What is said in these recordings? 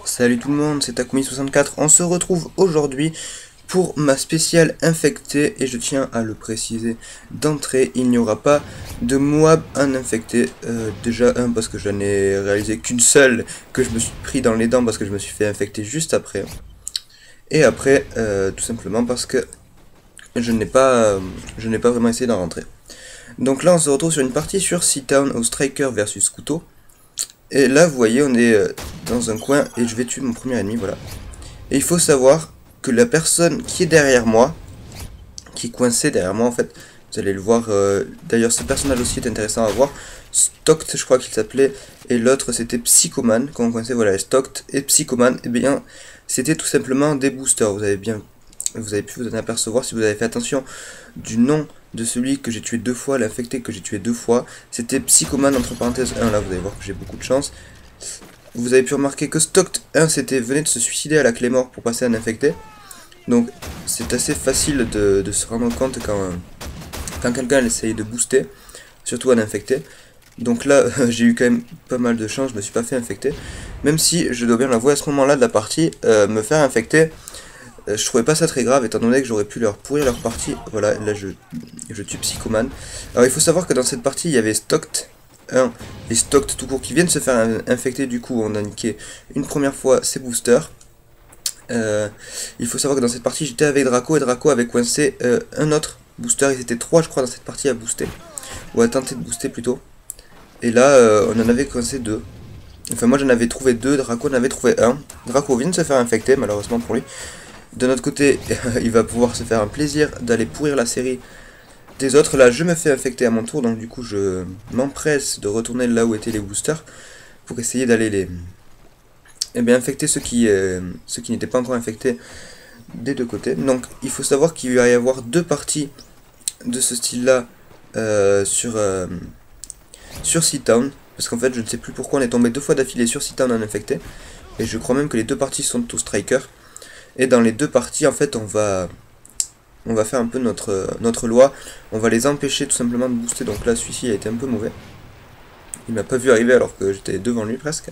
Salut tout le monde, c'est Takumi64, on se retrouve aujourd'hui pour ma spéciale infectée et je tiens à le préciser d'entrée, il n'y aura pas de Moab en infecté, déjà parce que je n'ai réalisé qu'une seule, que je me suis pris dans les dents parce que je me suis fait infecter juste après, et après tout simplement parce que je n'ai pas vraiment essayé d'en rentrer. Donc là on se retrouve sur une partie sur Seatown au Striker versus Couteau. Et là, vous voyez, on est dans un coin et je vais tuer mon premier ennemi, voilà. Et il faut savoir que la personne qui est derrière moi, qui est coincée derrière moi, en fait, vous allez le voir. D'ailleurs, ce personnage aussi est intéressant à voir. Stocked, je crois qu'il s'appelait, et l'autre c'était Psychoman. Quand on coinçait, voilà, Stocked et Psychoman, et bien, c'était tout simplement des boosters. Vous avez pu vous en apercevoir si vous avez fait attention du nom de celui que j'ai tué deux fois, l'infecté que j'ai tué deux fois. C'était Psychoman entre parenthèses 1, là vous allez voir que j'ai beaucoup de chance. Vous avez pu remarquer que Stocked 1 venait de se suicider à la clé mort pour passer un infecté. Donc c'est assez facile de se rendre compte quand quelqu'un essaye de booster, surtout un infecté. Donc là j'ai eu quand même pas mal de chance, je me suis pas fait infecter. Même si je dois bien l'avouer à ce moment là de la partie, me faire infecter, je trouvais pas ça très grave étant donné que j'aurais pu leur pourrir leur partie. Voilà, là je tue Psychoman. Alors il faut savoir que dans cette partie il y avait Stocked 1 et Stocked tout court qui viennent se faire infecter. Du coup on a niqué une première fois ses boosters. Il faut savoir que dans cette partie j'étais avec Draco et Draco avait coincé un autre booster. Ils étaient trois je crois dans cette partie à booster, ou à tenter de booster plutôt. Et là on en avait coincé deux. Enfin moi j'en avais trouvé deux, Draco en avait trouvé un. Draco vient de se faire infecter malheureusement pour lui. De notre côté, il va pouvoir se faire un plaisir d'aller pourrir la série des autres. Là, je me fais infecter à mon tour, donc du coup, je m'empresse de retourner là où étaient les boosters pour essayer d'aller infecter ceux qui n'étaient pas encore infectés des deux côtés. Donc, il faut savoir qu'il va y avoir deux parties de ce style-là sur Seatown, parce qu'en fait, je ne sais plus pourquoi on est tombé deux fois d'affilée sur Seatown en infecté, et je crois même que les deux parties sont au Striker. Et dans les deux parties, en fait, on va faire un peu notre loi. On va les empêcher tout simplement de booster. Donc là, celui-ci a été un peu mauvais. Il m'a pas vu arriver alors que j'étais devant lui presque.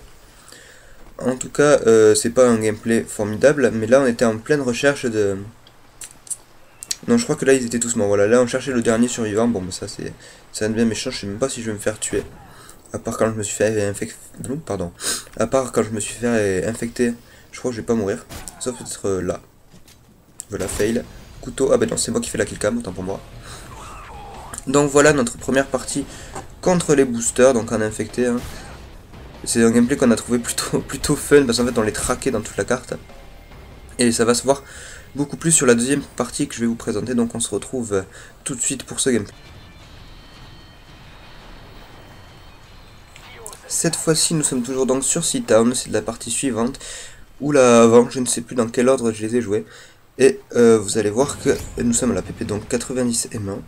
En tout cas, c'est pas un gameplay formidable. Mais là, on était en pleine recherche de... Non, je crois que là, ils étaient tous morts. Voilà, là, on cherchait le dernier survivant. Bon, bah, ça devient méchant. Je sais même pas si je vais me faire tuer. À part quand je me suis fait infecter... Pardon. À part quand je me suis fait infecter... Je crois que je vais pas mourir, sauf peut-être là. Voilà, fail. Couteau, ah ben non, c'est moi qui fais la killcam, autant pour moi. Donc voilà notre première partie contre les boosters, donc en infecté. Hein. C'est un gameplay qu'on a trouvé plutôt fun, parce qu'en fait on les traquait dans toute la carte. Et ça va se voir beaucoup plus sur la deuxième partie que je vais vous présenter, donc on se retrouve tout de suite pour ce gameplay. Cette fois-ci nous sommes toujours donc sur Seatown, c'est de la partie suivante. Ou là avant, je ne sais plus dans quel ordre je les ai joués. Et vous allez voir que nous sommes à la PP donc 90 M1.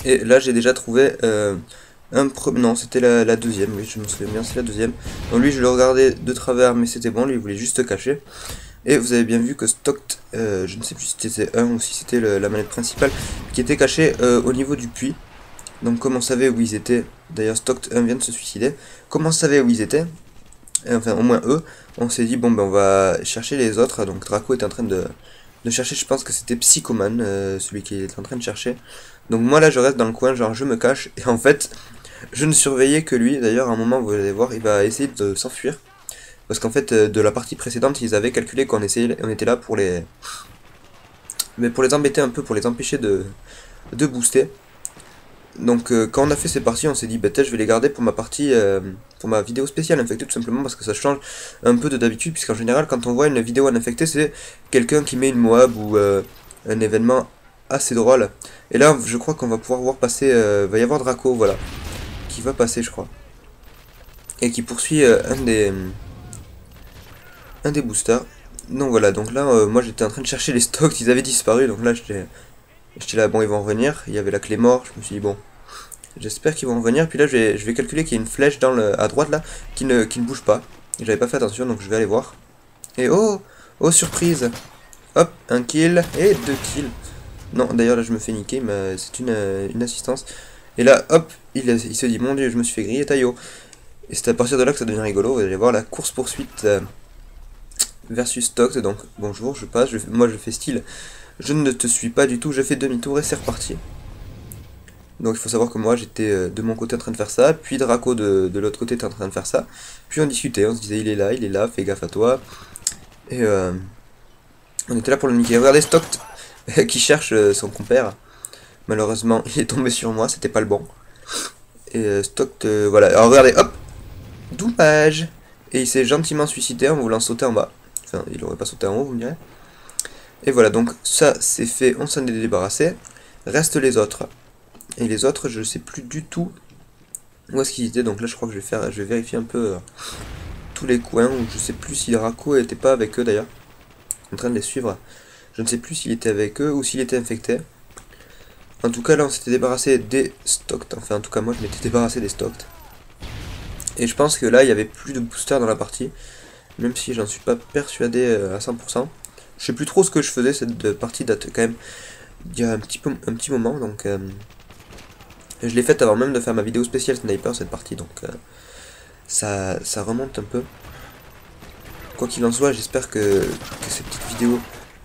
Et là j'ai déjà trouvé un premier... Non, c'était la deuxième, oui je me souviens bien, c'est la deuxième. Donc lui je le regardais de travers mais c'était bon, lui il voulait juste se cacher. Et vous avez bien vu que Stocked, je ne sais plus si c'était 1 ou si c'était la manette principale, qui était cachée au niveau du puits. Donc comme on savait où ils étaient, d'ailleurs Stocked 1 vient de se suicider, comme on savait où ils étaient, enfin au moins eux, on s'est dit bon ben on va chercher les autres. Donc Draco est en train de chercher, je pense que c'était Psychoman, celui qui est en train de chercher. Donc moi là je reste dans le coin, genre je me cache, et en fait je ne surveillais que lui. D'ailleurs à un moment vous allez voir il va essayer de s'enfuir, parce qu'en fait de la partie précédente ils avaient calculé qu'on était là pour les embêter un peu, pour les empêcher de booster. Donc quand on a fait ces parties, on s'est dit bah je vais les garder pour ma partie, pour ma vidéo spéciale infectée, tout simplement parce que ça change un peu de d'habitude, puisqu'en général quand on voit une vidéo en infecté, c'est quelqu'un qui met une Moab ou un événement assez drôle. Et là je crois qu'on va pouvoir voir passer, va y avoir Draco, voilà, qui va passer je crois, et qui poursuit un des boosters. Donc voilà, donc là moi j'étais en train de chercher les stocks, ils avaient disparu, donc là j'étais là, bon ils vont revenir, il y avait la clé mort, je me suis dit bon, j'espère qu'ils vont revenir, puis là je vais calculer qu'il y a une flèche à droite là, qui ne bouge pas, j'avais pas fait attention donc je vais aller voir, et oh surprise, hop, un kill, et deux kills, non d'ailleurs là je me fais niquer, mais c'est une assistance, et là hop, il se dit mon dieu je me suis fait griller Taillot, Et c'est à partir de là que ça devient rigolo. Vous allez voir la course poursuite versus Stocked. Donc bonjour, je passe, moi je fais style. Je ne te suis pas du tout, je fais demi-tour et c'est reparti. Donc il faut savoir que moi j'étais de mon côté en train de faire ça, puis Draco de l'autre côté était en train de faire ça. Puis on discutait, on se disait il est là, fais gaffe à toi. Et on était là pour le niquer. Regardez Stocked qui cherche son compère. Malheureusement il est tombé sur moi, c'était pas le bon. Et Stocked, voilà, alors regardez, hop, dommage. Et il s'est gentiment suicidé en voulant sauter en bas. Enfin il aurait pas sauté en haut vous me direz. Et voilà, donc ça c'est fait, on s'en est débarrassé. Restent les autres. Et les autres, je sais plus du tout où est-ce qu'ils étaient. Donc là, je crois que je vais vérifier un peu tous les coins. Où je sais plus si Draco était pas avec eux d'ailleurs. En train de les suivre. Je ne sais plus s'il était avec eux ou s'il était infecté. En tout cas, là, on s'était débarrassé des stocks. Enfin, en tout cas, moi, je m'étais débarrassé des stocks. Et je pense que là, il y avait plus de boosters dans la partie. Même si j'en suis pas persuadé à 100%. Je sais plus trop ce que je faisais. Cette partie date quand même il y a un petit moment. Donc... je l'ai faite avant même de faire ma vidéo spéciale sniper cette partie, donc ça remonte un peu. Quoi qu'il en soit, j'espère que ces petites vidéos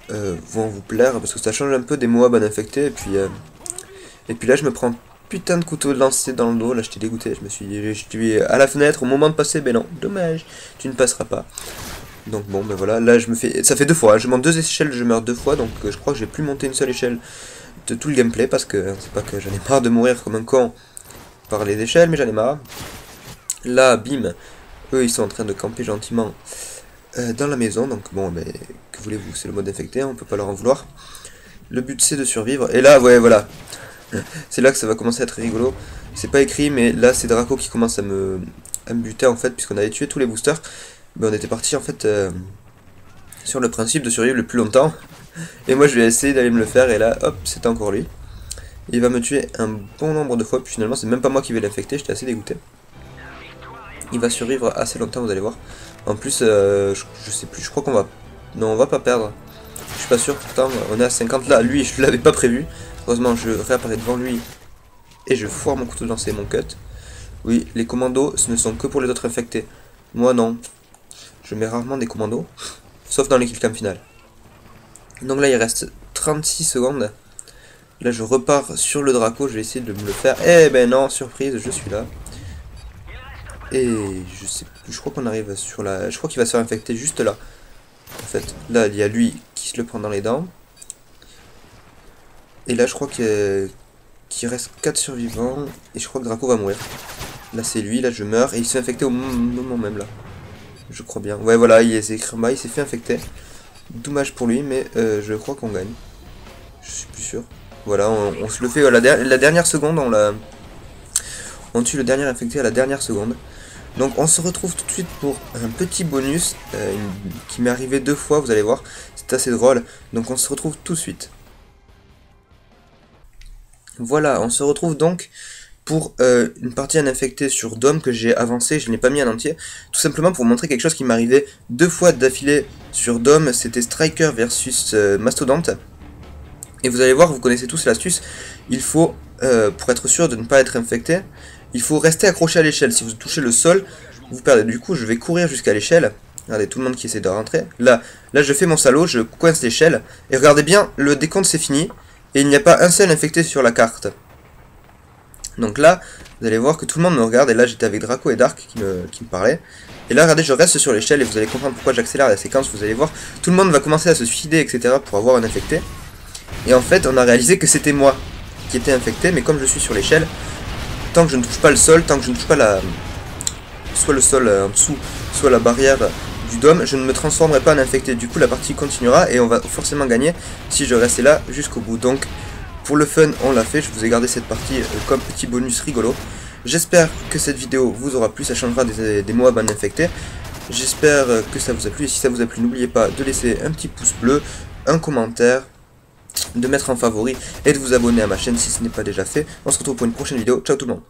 vont vous plaire, parce que ça change un peu des Moab à infecter, et puis là je me prends putain de couteau de lancer dans le dos, là j'étais dégoûté, je suis à la fenêtre au moment de passer, ben non, dommage, tu ne passeras pas. Donc bon, ben voilà, là je me fais, ça fait 2 fois, hein, je monte 2 échelles, je meurs 2 fois, donc je crois que j'ai plus monté une seule échelle de tout le gameplay, parce que c'est pas que j'en ai marre de mourir comme un con par les échelles, mais j'en ai marre. Là, bim, eux ils sont en train de camper gentiment dans la maison, donc bon, mais que voulez-vous, c'est le mode infecté, on peut pas leur en vouloir. Le but c'est de survivre, et là, ouais, voilà, c'est là que ça va commencer à être rigolo. C'est pas écrit, mais là c'est Draco qui commence à me buter en fait, puisqu'on avait tué tous les boosters. Mais on était parti en fait sur le principe de survivre le plus longtemps. Et moi je vais essayer d'aller me le faire, et là, hop, c'est encore lui. Il va me tuer un bon nombre de fois, puis finalement c'est même pas moi qui vais l'infecter, j'étais assez dégoûté. Il va survivre assez longtemps, vous allez voir. En plus, je sais plus, je crois qu'on va... Non, on va pas perdre. Je suis pas sûr, pourtant on est à 50 là, lui je l'avais pas prévu. Heureusement je réapparais devant lui et je foire mon couteau de lancer, mon cut. Oui, les commandos ce ne sont que pour les autres infectés. Moi non. Je mets rarement des commandos, sauf dans les killcam finales. Donc là il reste 36 secondes. Là je repars sur le Draco, je vais essayer de me le faire. Eh ben non, surprise, je suis là. Et je sais plus, je crois qu'on arrive sur la... Je crois qu'il va se faire infecter juste là. En fait, là il y a lui qui se le prend dans les dents. Et là je crois qu'il reste 4 survivants. Et je crois que Draco va mourir. Là c'est lui, là je meurs. Et il s'est infecté au moment même là. Je crois bien. Ouais voilà, il s'est fait infecter. Dommage pour lui, mais je crois qu'on gagne. Je suis plus sûr. Voilà, on se le fait à la dernière seconde, on tue le dernier infecté à la dernière seconde. Donc on se retrouve tout de suite pour un petit bonus qui m'est arrivé 2 fois, vous allez voir, c'est assez drôle. Donc on se retrouve tout de suite. Voilà, on se retrouve donc pour une partie à infecter sur Dome que j'ai avancé, je ne l'ai pas mis en entier, tout simplement pour montrer quelque chose qui m'arrivait 2 fois d'affilée sur Dome, c'était Striker versus Mastodonte. Et vous allez voir, vous connaissez tous l'astuce, il faut, pour être sûr de ne pas être infecté, il faut rester accroché à l'échelle. Si vous touchez le sol, vous perdez. Du coup, je vais courir jusqu'à l'échelle. Regardez, tout le monde qui essaie de rentrer. Là, je fais mon salaud, je coince l'échelle. Et regardez bien, le décompte c'est fini. Et il n'y a pas un seul infecté sur la carte. Donc là, vous allez voir que tout le monde me regarde. Et là, j'étais avec Draco et Dark qui me parlaient. Et là, regardez, je reste sur l'échelle et vous allez comprendre pourquoi j'accélère la séquence. Vous allez voir, tout le monde va commencer à se suicider, etc. pour avoir un infecté. Et en fait, on a réalisé que c'était moi qui était infecté. Mais comme je suis sur l'échelle, tant que je ne touche pas le sol, tant que je ne touche pas soit le sol en dessous, soit la barrière du dôme, je ne me transformerai pas en infecté. Du coup, la partie continuera et on va forcément gagner si je restais là jusqu'au bout. Donc, pour le fun, on l'a fait. Je vous ai gardé cette partie comme petit bonus rigolo. J'espère que cette vidéo vous aura plu. Ça changera des Moab en infecté. J'espère que ça vous a plu. Et si ça vous a plu, n'oubliez pas de laisser un petit pouce bleu, un commentaire, de mettre en favori et de vous abonner à ma chaîne si ce n'est pas déjà fait. On se retrouve pour une prochaine vidéo. Ciao tout le monde.